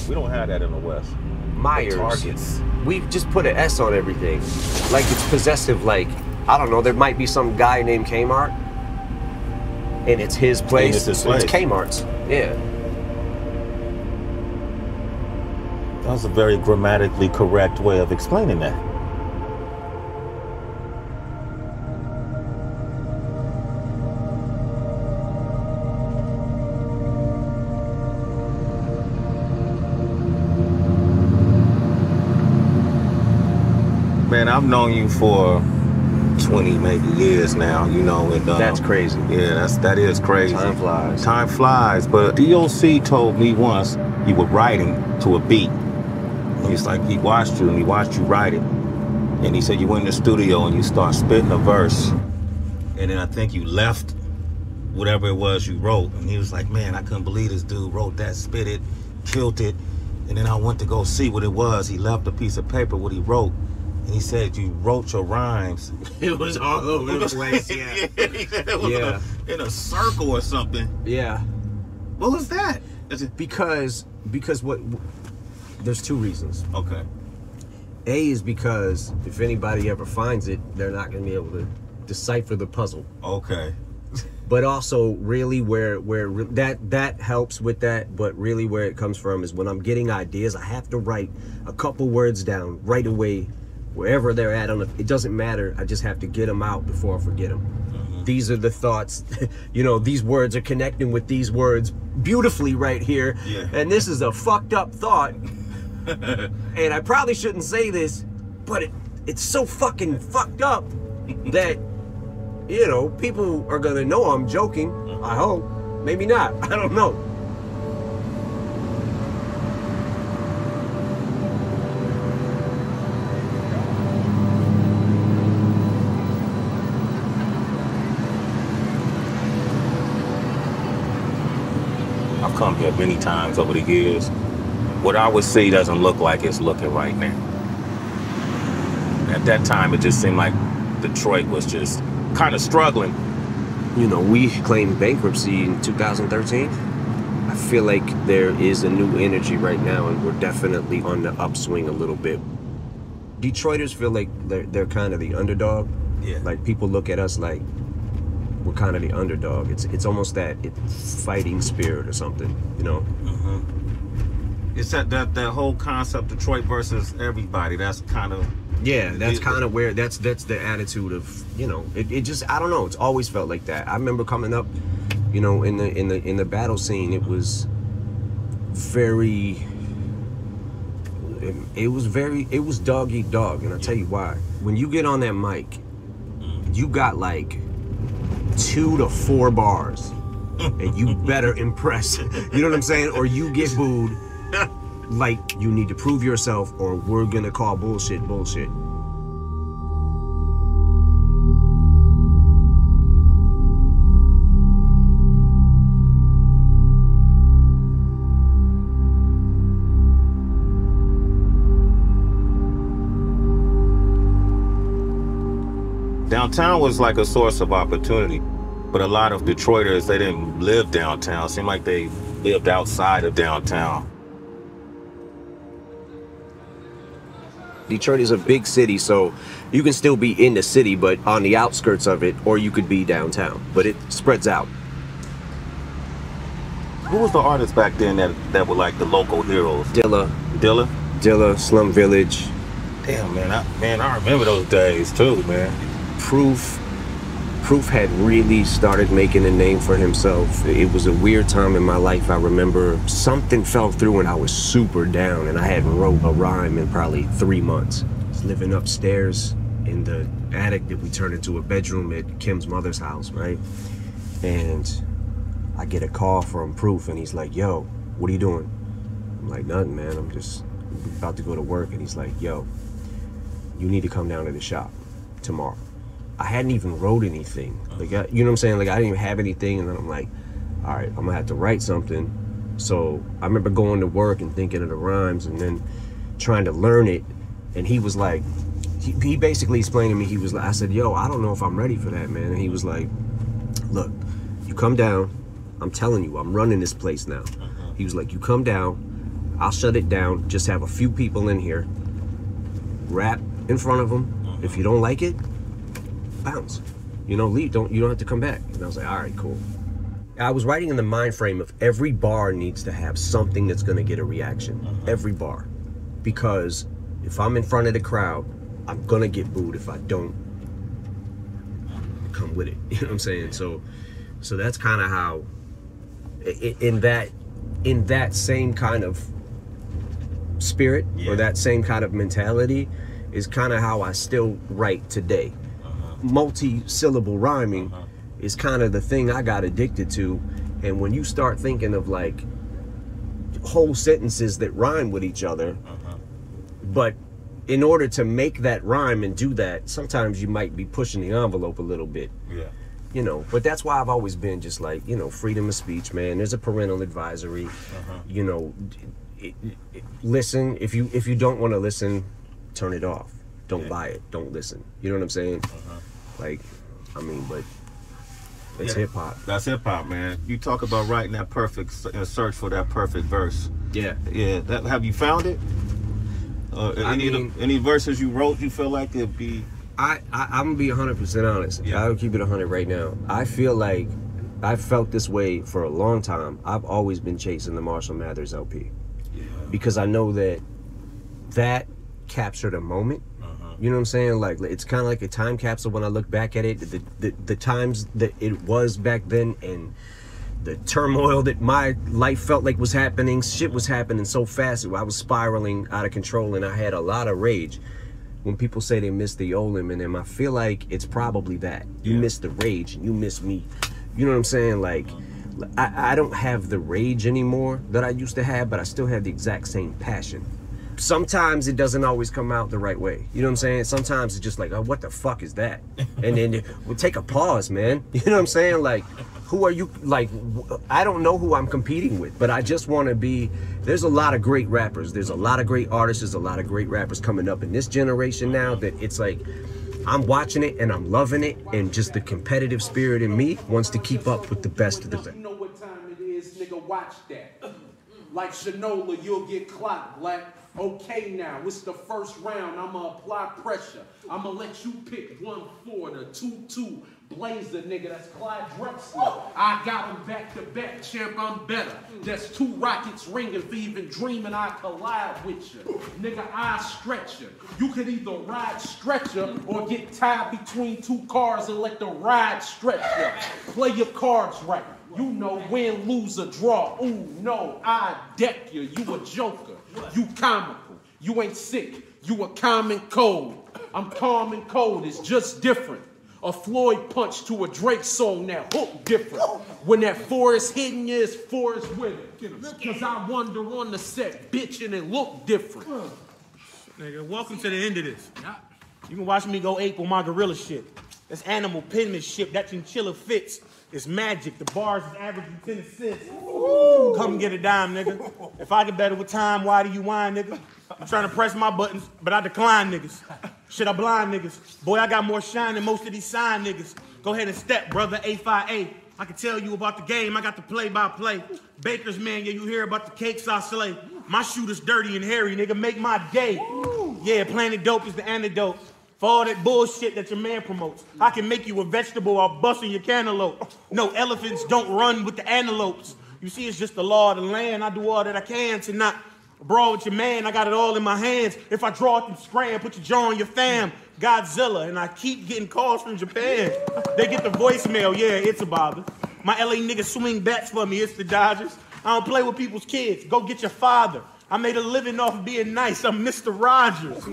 We don't have that in the West. Myers. Targets. We just put an S on everything. Like it's possessive, like, I don't know, there might be some guy named Kmart. And it's his place. It's his place. It's Kmart's. Yeah. That was a very grammatically correct way of explaining that. Man, I've known you for 20 maybe years now, you know, and That's crazy. Yeah, that is crazy. Time flies. Time flies. But DOC told me once you were writing to a beat. He's like, he watched you and he watched you write it. And he said you went in the studio and you start spitting a verse. And then I think you left whatever it was you wrote. And he was like, man, I couldn't believe this dude wrote that, spit it, killed it. And then I went to go see what it was. He left a piece of paper, what he wrote. And he said you wrote your rhymes. It was all over the place, yeah. He said it was in a circle or something. Yeah. What was that? Because what, there's two reasons. Okay. A is because if anybody ever finds it, they're not going to be able to decipher the puzzle. Okay. But also, really, where that helps with that, but really where it comes from is when I'm getting ideas, I have to write a couple words down right away, wherever they're at. It doesn't matter. I just have to get them out before I forget them. Mm-hmm. These are the thoughts. You know, these words are connecting with these words beautifully right here. Yeah. And this is a fucked up thought. And I probably shouldn't say this, but it's so fucking fucked up that, you know, people are gonna know I'm joking. I hope. Maybe not. I don't know. I've come here many times over the years. What I would see doesn't look like it's looking right now. At that time, it just seemed like Detroit was just kind of struggling. You know, we claimed bankruptcy in 2013. I feel like there is a new energy right now, and we're definitely on the upswing a little bit. Detroiters feel like they're kind of the underdog. Yeah. Like people look at us like we're kind of the underdog. It's almost that fighting spirit or something, you know. Mm-hmm. It's that whole concept, Detroit versus everybody. That's kind of that's kind of where that's the attitude of, you know, it just, I don't know, it's always felt like that. I remember coming up, you know, in the battle scene, it was very, it was dog eat dog, and I'll tell you why. When you get on that mic, you got like 2 to 4 bars, and you better impress. You know what I'm saying? Or you get booed. Like, you need to prove yourself, or we're gonna call bullshit. Downtown was like a source of opportunity, but a lot of Detroiters, they didn't live downtown. It seemed like they lived outside of downtown. Detroit is a big city, so you can still be in the city, but on the outskirts of it, or you could be downtown, but it spreads out. Who was the artist back then that were like the local heroes? Dilla, Slum Village. Damn, man, I remember those days too, man. Proof had really started making a name for himself. It was a weird time in my life. I remember something fell through and I was super down, and I hadn't wrote a rhyme in probably 3 months. I was living upstairs in the attic that we turned into a bedroom at Kim's mother's house, right? And I get a call from Proof, and he's like, yo, what are you doing? I'm like, nothing, man. I'm just about to go to work. And he's like, yo, you need to come down to the shop tomorrow. I hadn't even wrote anything. Like, you know what I'm saying? Like, I didn't even have anything. And then I'm like, all right, I'm gonna have to write something. So I remember going to work and thinking of the rhymes and then trying to learn it. And he was like, he basically explained to me, he was like, I said, yo, I don't know if I'm ready for that, man. And he was like, look, you come down. I'm telling you, I'm running this place now. He was like, you come down. I'll shut it down, just have a few people in here, rap in front of them. If you don't like it, bounce. You know, leave. You don't have to come back. And I was like, all right, cool. I was writing in the mind frame of every bar needs to have something that's gonna get a reaction. Every bar. Because if I'm in front of the crowd, I'm gonna get booed if I don't come with it. You know what I'm saying? So that's kind of how, in that same kind of spirit, or that same kind of mentality, is kind of how I still write today. Multi-syllable rhyming is kind of the thing I got addicted to. And when you start thinking of like whole sentences that rhyme with each other, but in order to make that rhyme and do that, sometimes you might be pushing the envelope a little bit. You know, but that's why I've always been just like, you know, freedom of speech, man. There's a parental advisory. You know, listen. If you don't want to listen, turn it off. Don't buy it. Don't listen. You know what I'm saying? Like, I mean, but it's hip hop. That's hip hop, man. You talk about writing that perfect search for that perfect verse. Yeah. Have you found it? Any verses you wrote you feel like it'd be? I'm gonna be 100% honest. I'll keep it 100 right now. I feel like I've felt this way for a long time. I've always been chasing the Marshall Mathers LP because I know that captured a moment. You know what I'm saying? Like, it's kind of like a time capsule when I look back at it. The times that it was back then, and the turmoil that my life felt like was happening. Shit was happening so fast. I was spiraling out of control, and I had a lot of rage. When people say they miss the old Eminem, I feel like it's probably that. You miss the rage, and you miss me. You know what I'm saying? Like, I don't have the rage anymore that I used to have, but I still have the exact same passion. Sometimes it doesn't always come out the right way. You know what I'm saying? Sometimes it's just like, oh, what the fuck is that? And then we'll take a pause, man. You know what I'm saying? Like, who are you? Like, I don't know who I'm competing with, but I just want to be. There's a lot of great rappers. There's a lot of great artists. There's a lot of great rappers coming up in this generation now that it's like, I'm watching it and I'm loving it, and just the competitive spirit in me wants to keep up with the best of the best. You know what time it is, nigga, watch that. Like Shinola, you'll get clocked, black. Okay now, it's the first round, I'ma apply pressure. I'ma let you pick 1-4, the 2-2. Blazer, nigga, that's Clyde Drexler. I got him back to back, champ, I'm better. That's 2 rockets ringing for even dreaming I collide with you. Nigga, I stretch you. You could either ride stretcher or get tied between 2 cars and let the ride stretch you. Play your cards right. You know, win, lose, or draw. Ooh, no, I deck you. You a joker. You comical. You ain't sick. You a common cold. I'm calm and cold. It's just different. A Floyd punch to a Drake song, that hook different. When that forest hitting you, it's forest with it. Cause I wander on the set, bitching and look different. Nigga, welcome to the end of this. You can watch me go ape on my gorilla shit. That's animal penmanship. That chinchilla fits. It's magic. The bars is averaging 10 assists. Ooh. Come get a dime, nigga. If I get better with time, why do you whine, nigga? I'm trying to press my buttons, but I decline niggas. Shit, I blind niggas. Boy, I got more shine than most of these sign niggas. Go ahead and step, brother, A5A. I can tell you about the game. I got the play-by-play. Baker's man, yeah, you hear about the cakes I slay. My shooter's dirty and hairy, nigga. Make my day. Yeah, Planet Dope is the antidote for all that bullshit that your man promotes. I can make you a vegetable while busting your cantaloupe. No, elephants don't run with the antelopes. You see, it's just the law of the land. I do all that I can to not brawl with your man. I got it all in my hands. If I draw it and scram, put your jaw on your fam. Godzilla, and I keep getting calls from Japan. They get the voicemail, yeah, it's a bother. My LA niggas swing bats for me, it's the Dodgers. I don't play with people's kids. Go get your father. I made a living off of being nice. I'm Mr. Rogers.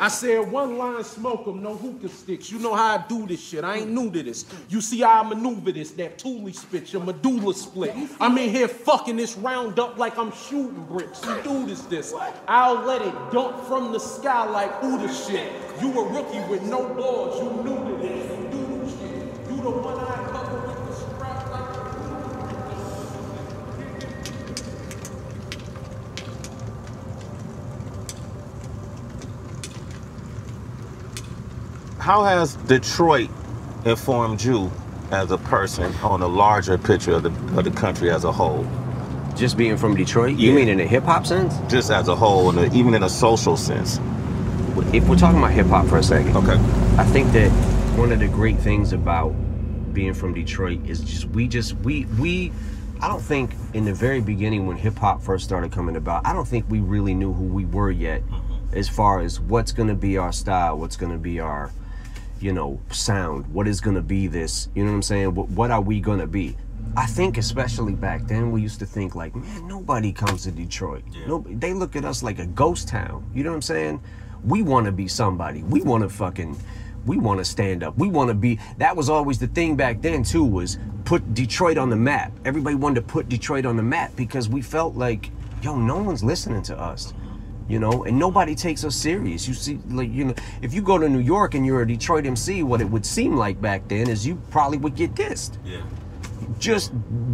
I said one line smoke 'em, no hookah sticks. You know how I do this shit. I ain't new to this. You see how I maneuver this, that Thule spit, your medulla split. I'm in here fucking this round up like I'm shooting bricks. You do this. I'll let it dump from the sky like who the shit. You a rookie with no balls. You new to this. You do this shit. You the one I cover with the strap like How has Detroit informed you as a person on a larger picture of the country as a whole? Just being from Detroit? Yeah. You mean in a hip-hop sense? Just as a whole, and even in a social sense. If we're talking about hip-hop for a second. Okay. I think that one of the great things about being from Detroit is I don't think in the very beginning when hip-hop first started coming about, I don't think we really knew who we were yet as far as what's going to be our style, what's going to be our, you know, sound, what is going to be this, you know what I'm saying? What are we going to be? I think especially back then we used to think like, man, nobody comes to Detroit. Yeah. They look at us like a ghost town, you know what I'm saying? We want to be somebody. We want to stand up. We want to be, that was always the thing back then too, was put Detroit on the map. Everybody wanted to put Detroit on the map because we felt like, yo, no one's listening to us, you know, and nobody takes us serious. You see, like, you know, if you go to New York and you're a Detroit MC, what it would seem like back then is you probably would get dissed. Yeah. Just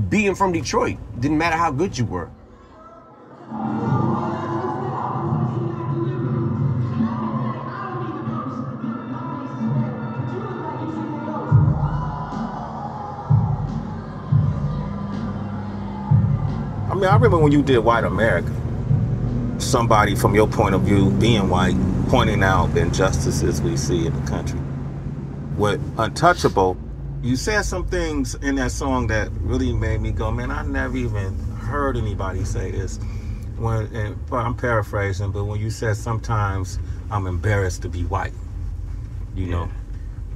being from Detroit, didn't matter how good you were. I mean, I remember when you did White America, somebody from your point of view, being white, pointing out the injustices we see in the country. With Untouchable, you said some things in that song that really made me go, man, I never even heard anybody say this. Well, I'm paraphrasing, but when you said sometimes I'm embarrassed to be white, you know,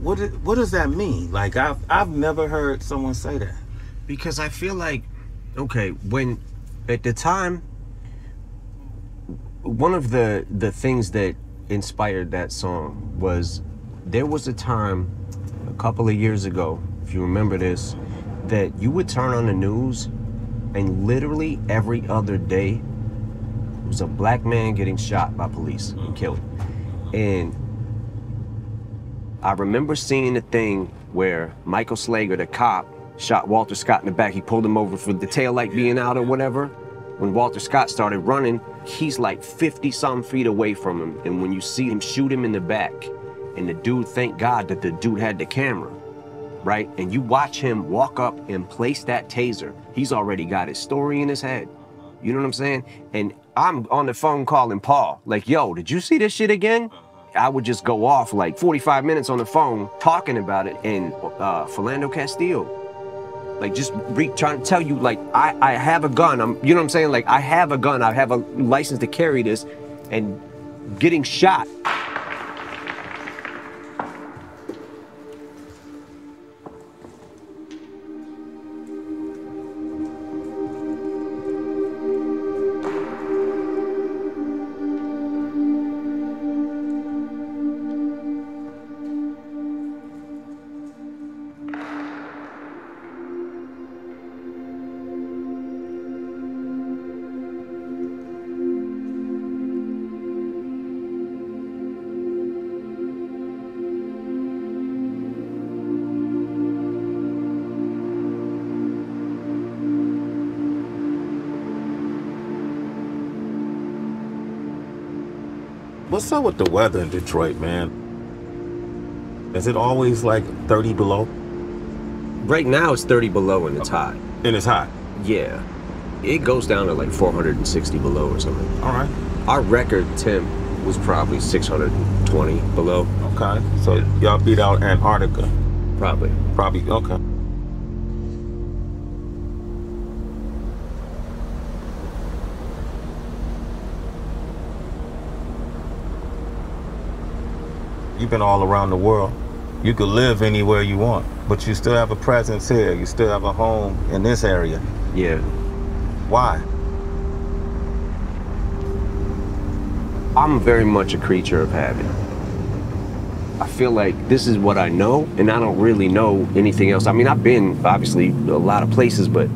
what does that mean? Like, I've never heard someone say that. Because I feel like, okay, when at the time, one of the things that inspired that song was there was a time a couple of years ago, if you remember this, that you would turn on the news and literally every other day was a black man getting shot by police and killed. And I remember seeing a thing where Michael Slager, the cop, shot Walter Scott in the back. He pulled him over for the taillight being out or whatever. When Walter Scott started running, he's like 50-some feet away from him. And when you see him shoot him in the back, and the dude, thank God that the dude had the camera, right? And you watch him walk up and place that taser. He's already got his story in his head. You know what I'm saying? And I'm on the phone calling Paul, like, yo, did you see this shit again? I would just go off like 45 minutes on the phone talking about it. And Philando Castile, like, just trying to tell you, like, I have a gun. You know what I'm saying? Like, I have a gun. I have a license to carry this, and getting shot. What's up with the weather in Detroit, man? Is it always like 30 below? Right now it's 30 below and it's hot. And it's hot? Yeah. It goes down to like 460 below or something. All right. Our record temp was probably 620 below. Okay. So y'all beat out Antarctica? Probably. Probably, okay. You've been all around the world. You could live anywhere you want, but you still have a presence here. You still have a home in this area. Yeah. Why? I'm very much a creature of habit. I feel like this is what I know, and I don't really know anything else. I mean, I've been, obviously, a lot of places, but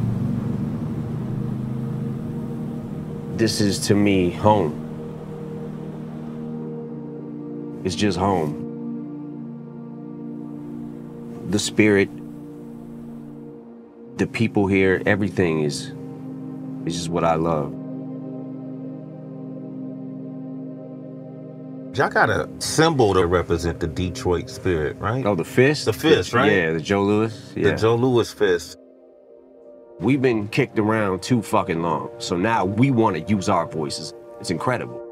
this is, to me, home. It's just home. The spirit, the people here, everything is just what I love. Y'all got a symbol to represent the Detroit spirit, right? Oh, the fist? The fist, right? Yeah, the Joe Louis. Yeah. The Joe Louis fist. We've been kicked around too fucking long, so now we want to use our voices. It's incredible.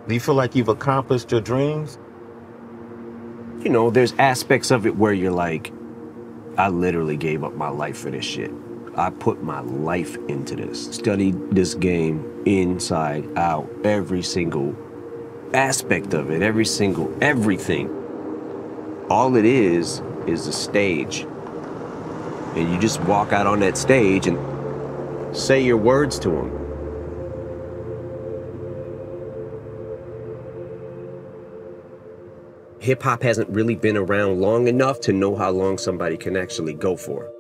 Do you feel like you've accomplished your dreams? You know, there's aspects of it where you're like, I literally gave up my life for this shit. I put my life into this. Studied this game inside out, every single aspect of it, everything. All it is a stage. And you just walk out on that stage and say your words to them. Hip-hop hasn't really been around long enough to know how long somebody can actually go for.